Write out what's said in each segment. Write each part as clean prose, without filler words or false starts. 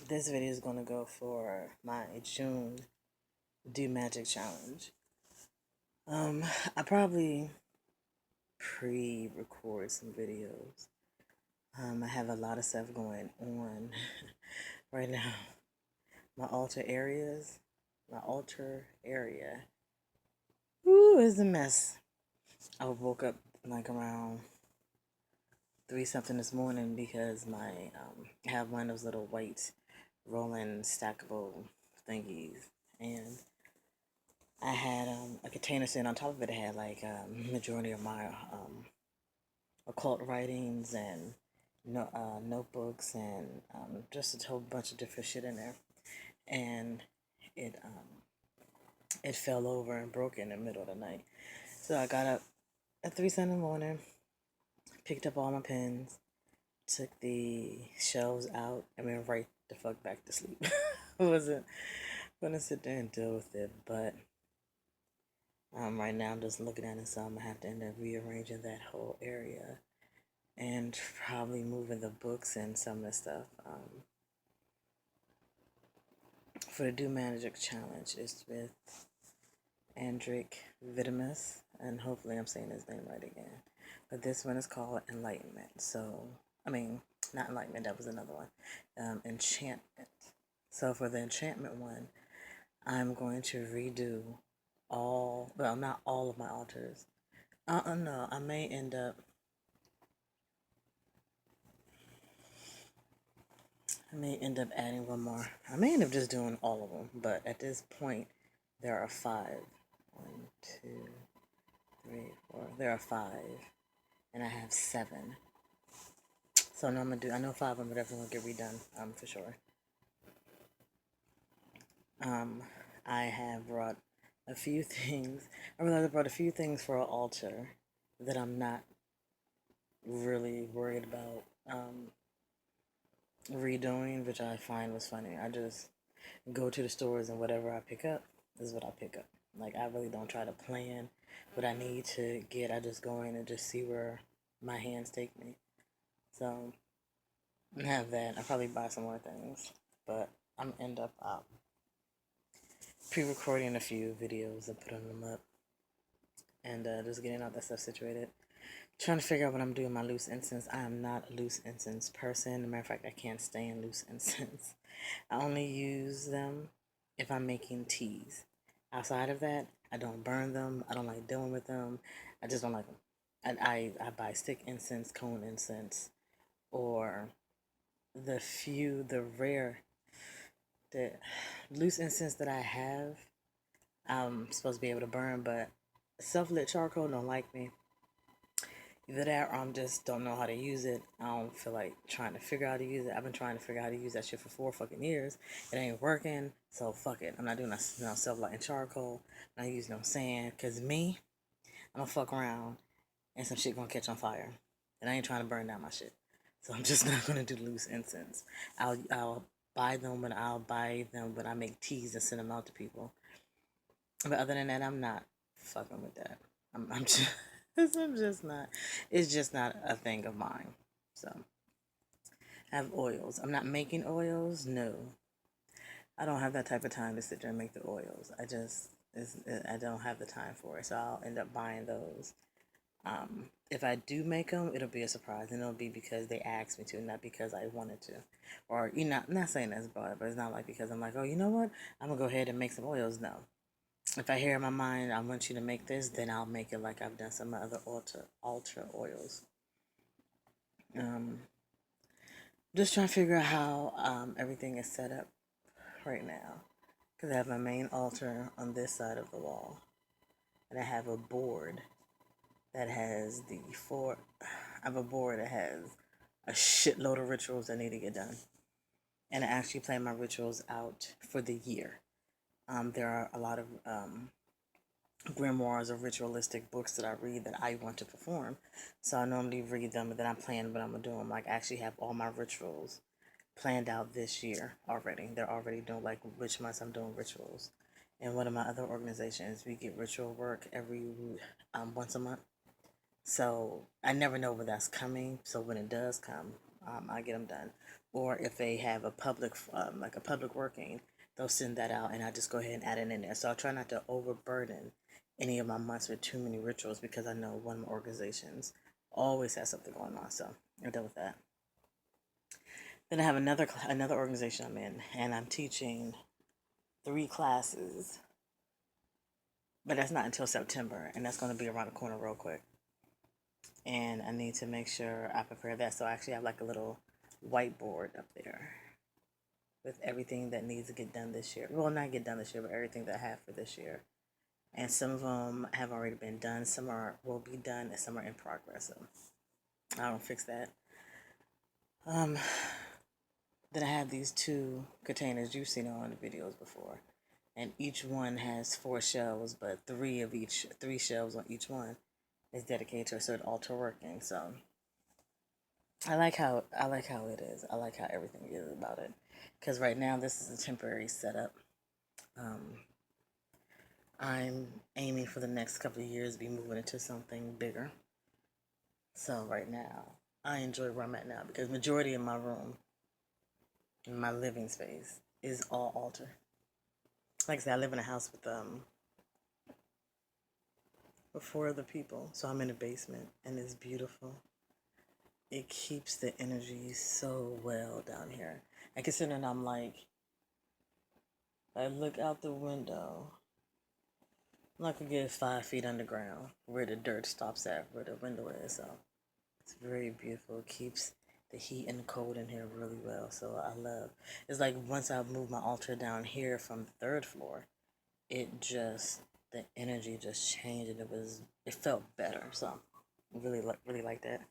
This video is going to go for my June Domagic challenge. I probably pre-record some videos. I have a lot of stuff going on right now. My altar area, ooh, is a mess. I woke up like around 3 something this morning because I have one of those little white rolling stackable thingies, and I had a container sitting on top of it. It had like majority of my occult writings and notebooks and just a whole bunch of different shit in there. And it it fell over and broke in the middle of the night. So I got up at 3 in the morning, picked up all my pens, took the shelves out, and went right the fuck back to sleep. I wasn't gonna sit there and deal with it, but right now I'm just looking at it, so I'm gonna have to end up rearranging that whole area and probably moving the books and some of the stuff. For the Do Magic Challenge is with Andric Vitamus, and hopefully I'm saying his name right again. But this one is called Enlightenment. So, I mean, not Enlightenment, that was another one. Enchantment. So for the Enchantment one, I'm going to redo not all of my altars. No, I may end up adding one more. I may end up just doing all of them, but at this point, there are five. 1, 2, 3, 4. There are five, and I have 7. So no, I'm gonna do. I know 5 of them are definitely gonna get redone. For sure. I have brought a few things. I realized I brought a few things for an altar that I'm not really worried about redoing, which I find was funny. I just go to the stores and whatever I pick up is what I pick up. Like, I really don't try to plan what I need to get. I just go in and just see where my hands take me. So I have that. I'll probably buy some more things, but I'm end up pre-recording a few videos and putting them up, and just getting all that stuff situated. Trying to figure out what I'm doing with my loose incense. I am not a loose incense person. As a matter of fact, I can't stand loose incense. I only use them if I'm making teas. Outside of that, I don't burn them. I don't like dealing with them. I just don't like them. I buy stick incense, cone incense, or the loose incense that I have. I'm supposed to be able to burn, but self-lit charcoal don't like me. Either that or I'm just don't know how to use it. I don't feel like trying to figure out how to use it. I've been trying to figure out how to use that shit for 4 fucking years. It ain't working, so fuck it. I'm not doing no self-lighting charcoal. I'm not using no sand, because me, I'm gonna fuck around and some shit gonna catch on fire. And I ain't trying to burn down my shit. So I'm just not gonna do loose incense. I'll buy them when I make teas and send them out to people. But other than that, I'm not fucking with that. I'm just I'm just not. It's just not a thing of mine. So I have oils. I'm not making oils. No, I don't have that type of time to sit there and make the oils. I don't have the time for it. So I'll end up buying those. If I do make them, it'll be a surprise, and it'll be because they asked me to, not because I wanted to. Or I'm not saying that's bad, but it's not like because I'm like, oh, you know what? I'm gonna go ahead and make some oils. No, if I hear in my mind, I want you to make this, then I'll make it like I've done some other ultra oils. Just trying to figure out how everything is set up right now, because I have my main altar on this side of the wall, and I have a board that has I have a board that has a shitload of rituals that need to get done, and I actually plan my rituals out for the year. There are a lot of grimoires or ritualistic books that I read that I want to perform. So I normally read them, and then I plan what I'm gonna do. I'm like, I actually have all my rituals planned out this year already. They're already doing like which months I'm doing rituals. And one of my other organizations, we get ritual work every once a month. So I never know when that's coming. So when it does come, I get them done. or if they have a public, like a public working, they'll send that out, and I just go ahead and add it in there. So I'll try not to overburden any of my months with too many rituals, because I know one of my organizations always has something going on. So I'll deal with that. Then I have another organization I'm in, and I'm teaching 3 classes, but that's not until September, and that's going to be around the corner real quick. And I need to make sure I prepare that. So I actually have like a little whiteboard up there with everything that needs to get done this year. Well, not get done this year, but everything that I have for this year. And some of them have already been done. Some will be done, and some are in progress. So I don't fix that. Then I have these 2 containers you've seen on the videos before, and each one has 4 shelves, but 3 shelves on each one is dedicated to a certain altar working. So I like how it is. I like how everything is about it. Because right now this is a temporary setup. I'm aiming for the next couple of years to be moving into something bigger. So right now I enjoy where I'm at now, because majority of my room, in my living space, is all altar. Like I said, I live in a house with 4 other people, so I'm in a basement, and it's beautiful. It keeps the energy so well down here. And considering I look out the window, I'm like a good 5 feet underground, where the dirt stops at, where the window is. So it's very beautiful. It keeps the heat and the cold in here really well. So I love. It's like once I moved my altar down here from the 3rd floor, the energy just changed, and it felt better. So I really like that.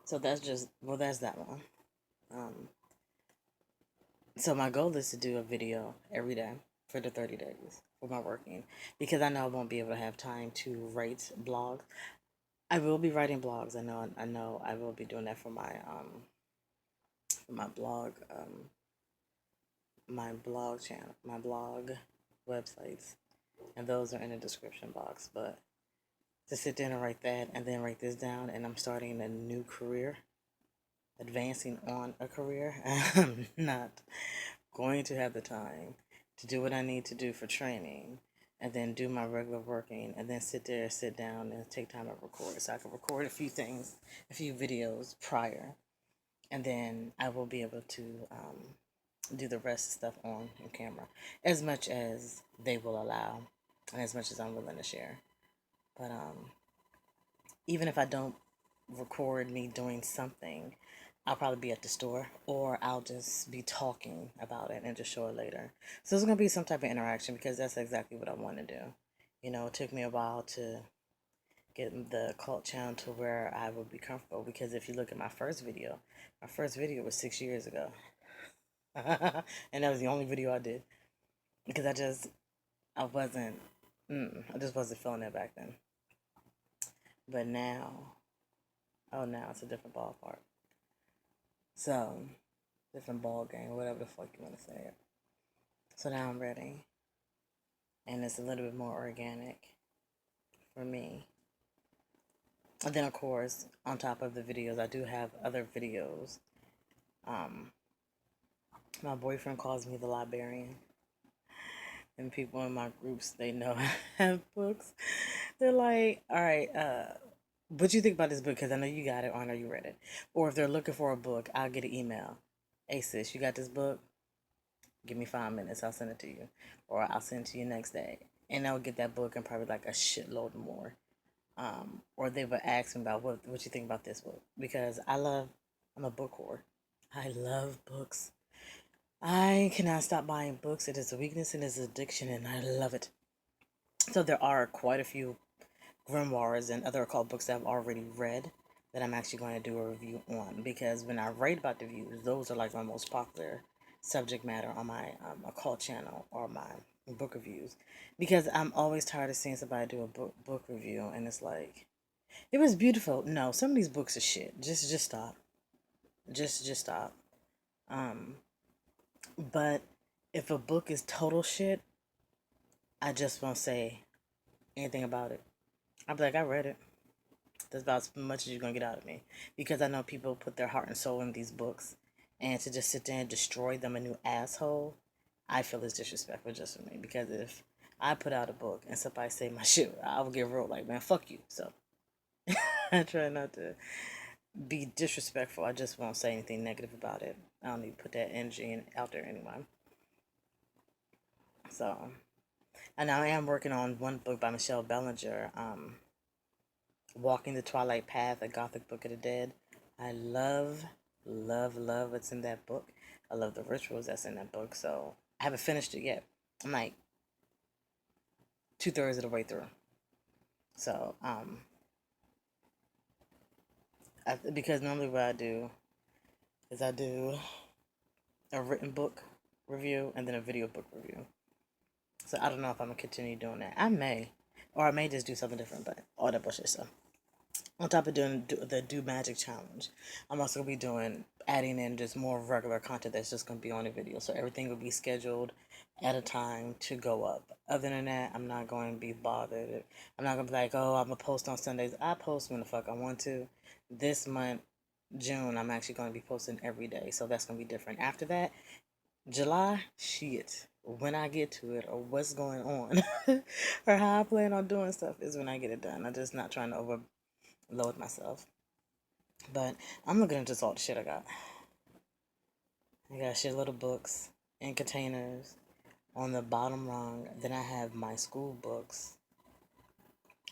So that's that one. Um, so my goal is to do a video every day for the 30 days for my working, because I know I won't be able to have time to write blogs. I will be writing blogs. I know I will be doing that for my blog, my blog channel, my blog websites, and those are in the description box. But to sit there and write that, and then write this down, and I'm starting a new career, advancing on a career, I'm not going to have the time to do what I need to do for training, and then do my regular working, and then sit down, and take time to record. So I can record a few things, a few videos prior, and then I will be able to do the rest of stuff on camera, as much as they will allow, and as much as I'm willing to share. But even if I don't record me doing something, I'll probably be at the store, or I'll just be talking about it and just show it later. So there's going to be some type of interaction, because that's exactly what I want to do. It took me a while to get the cult channel to where I would be comfortable, because if you look at my first video was 6 years ago. And that was the only video I did, because I wasn't, I just wasn't feeling it back then. But now, now it's a different ballpark. So, different ball game, whatever the fuck you want to say it. So now I'm ready, and it's a little bit more organic for me. And then, of course, on top of the videos, I do have other videos. My boyfriend calls me the librarian, and people in my groups, they know I have books. They're like, all right, what you think about this book? Because I know you got it, or I know you read it. Or if they're looking for a book, I'll get an email. Hey sis, you got this book? Give me 5 minutes, I'll send it to you. Or I'll send it to you next day. And I'll get that book and probably like a shitload more. Or they would ask me about what you think about this book. Because I'm a book whore. I love books. I cannot stop buying books. It is a weakness and it's an addiction, and I love it. So there are quite a few grimoires and other occult books that I've already read that I'm actually going to do a review on, because when I write about the views, those are like my most popular subject matter on my occult channel, or my book reviews, because I'm always tired of seeing somebody do a book review and it's like, it was beautiful. No, some of these books are shit. Just stop. Just stop. But if a book is total shit, I just won't say anything about it. I'll be like, I read it. That's about as much as you're gonna get out of me, because I know people put their heart and soul in these books, and to just sit there and destroy them a new asshole, I feel is disrespectful just for me. Because if I put out a book and somebody say my shit, I would get real like, man, fuck you. So I try not to be disrespectful. I just won't say anything negative about it. I don't need to put that energy out there anyway. So, and I am working on one book by Michelle Bellinger, Walking the Twilight Path, a Gothic Book of the Dead. I love, love what's in that book. I love the rituals that's in that book. So I haven't finished it yet. I'm like 2/3 of the way through. So, because normally what I do is I do a written book review and then a video book review. So I don't know if I'm gonna continue doing that. I may, or I may just do something different. But all that bullshit stuff. On top of doing the Domagic challenge, I'm also gonna be adding in just more regular content that's just gonna be on the video. So everything will be scheduled at a time to go up. Other than that, I'm not going to be bothered. I'm not gonna be like, oh, I'm gonna post on Sundays. I post when the fuck I want to. This month, June, I'm actually going to be posting every day, so that's gonna be different. After that, July, shit. When I get to it, or what's going on, or how I plan on doing stuff is when I get it done. I'm just not trying to overload myself. But I'm looking at just all the shit I got. I got shitload of books in containers on the bottom rung. Then I have my school books.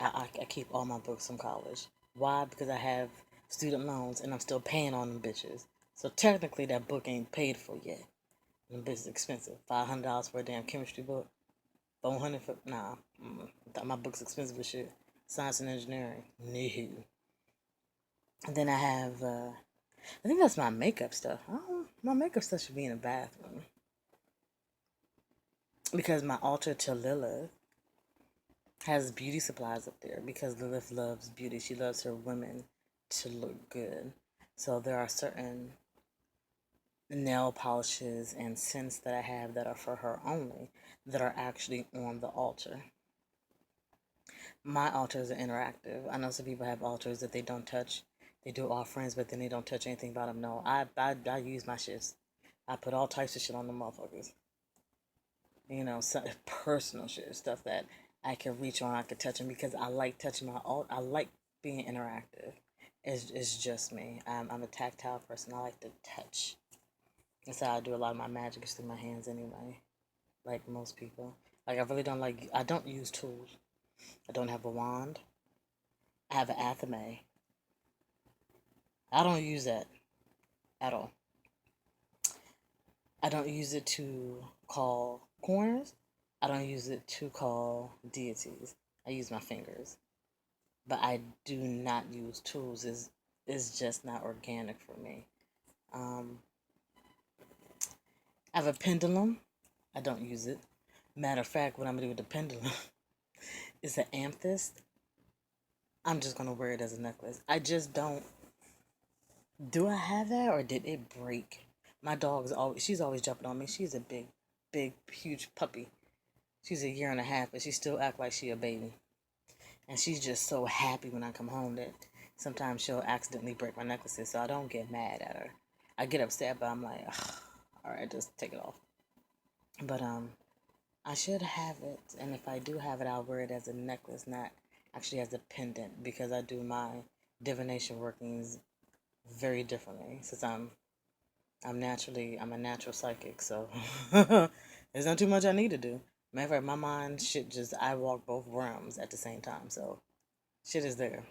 I keep all my books from college. Why? Because I have student loans and I'm still paying on them bitches. So technically that book ain't paid for yet. Them bitches expensive. $500 for a damn chemistry book. 400 for nah. My book's expensive as shit. Science and engineering. No. And then I have I think that's my makeup stuff. My makeup stuff should be in the bathroom. Because my altar to Lilith has beauty supplies up there. Because Lilith loves beauty. She loves her women to look good. So there are certain nail polishes and scents that I have that are for her only that are actually on the altar. My altars are interactive. I know some people have altars that they don't touch. They do offerings, but then they don't touch anything about them. No, I use my shits. I put all types of shit on the motherfuckers. You know, personal shit, stuff that I can reach on, I can touch them because I like touching my alt. I like being interactive. It's just me. I'm a tactile person. I like to touch. That's how I do a lot of my magic is through my hands anyway. Like most people. Like I really don't like. I don't use tools. I don't have a wand. I have an athame. I don't use that at all. I don't use it to call corners. I don't use it to call deities. I use my fingers. But I do not use tools. Is just not organic for me. I have a pendulum. I don't use it. Matter of fact, what I'm gonna do with the pendulum is an amethyst. I'm just gonna wear it as a necklace. I just don't. Do I have that or did it break? My dog's always. She's always jumping on me. She's a big, huge puppy. She's a year and a half, but she still act like she a baby. And she's just so happy when I come home that sometimes she'll accidentally break my necklaces, so I don't get mad at her. I get upset, but I'm like, all right, just take it off. But I should have it, and if I do have it, I'll wear it as a necklace, not actually as a pendant, because I do my divination workings very differently. Since I'm a natural psychic, so there's not too much I need to do. Matter of fact, my mind shit just I walk both realms at the same time, so shit is there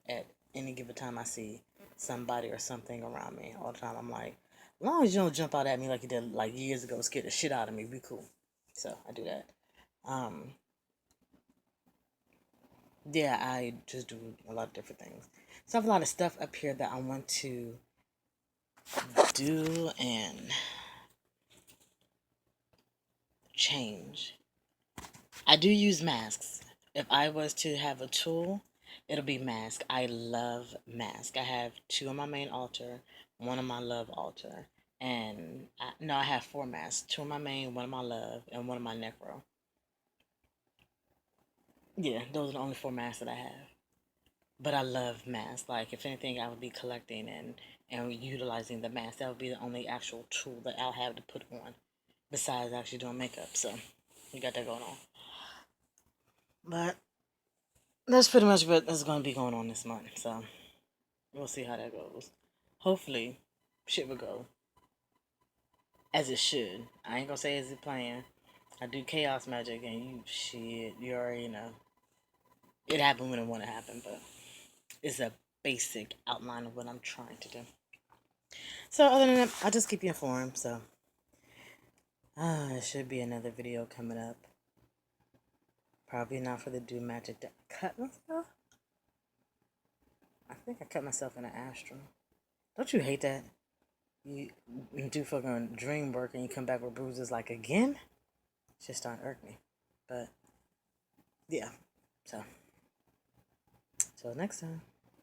at any given time. I see somebody or something around me all the time. I'm like, as long as you don't jump out at me like you did like years ago, scare the shit out of me, be cool. So I do that. Um, yeah, I just do a lot of different things. So I have a lot of stuff up here that I want to do and change. I do use masks. If I was to have a tool, it'll be mask. I love mask. I have two on my main altar, one on my love altar, and no, I have four masks. Two on my main, one on my love, and one on my necro. Yeah, those are the only four masks that I have. But I love masks. Like, if anything, I would be collecting and utilizing the mask. That would be the only actual tool that I'll have to put on besides actually doing makeup. So, we got that going on. But that's pretty much what is going to be going on this month. So, we'll see how that goes. Hopefully, shit will go as it should. I ain't gonna say as it planned. I do chaos magic, and you already know. It happened when it want to happen, but it's a basic outline of what I'm trying to do. So other than that, I'll just keep you informed. So, there should be another video coming up. Probably not for the Domagic that cut myself. I think I cut myself in an astral. Don't you hate that? You do fucking dream work and you come back with bruises like again? It's just starting to irk me. But, yeah. So, till next time.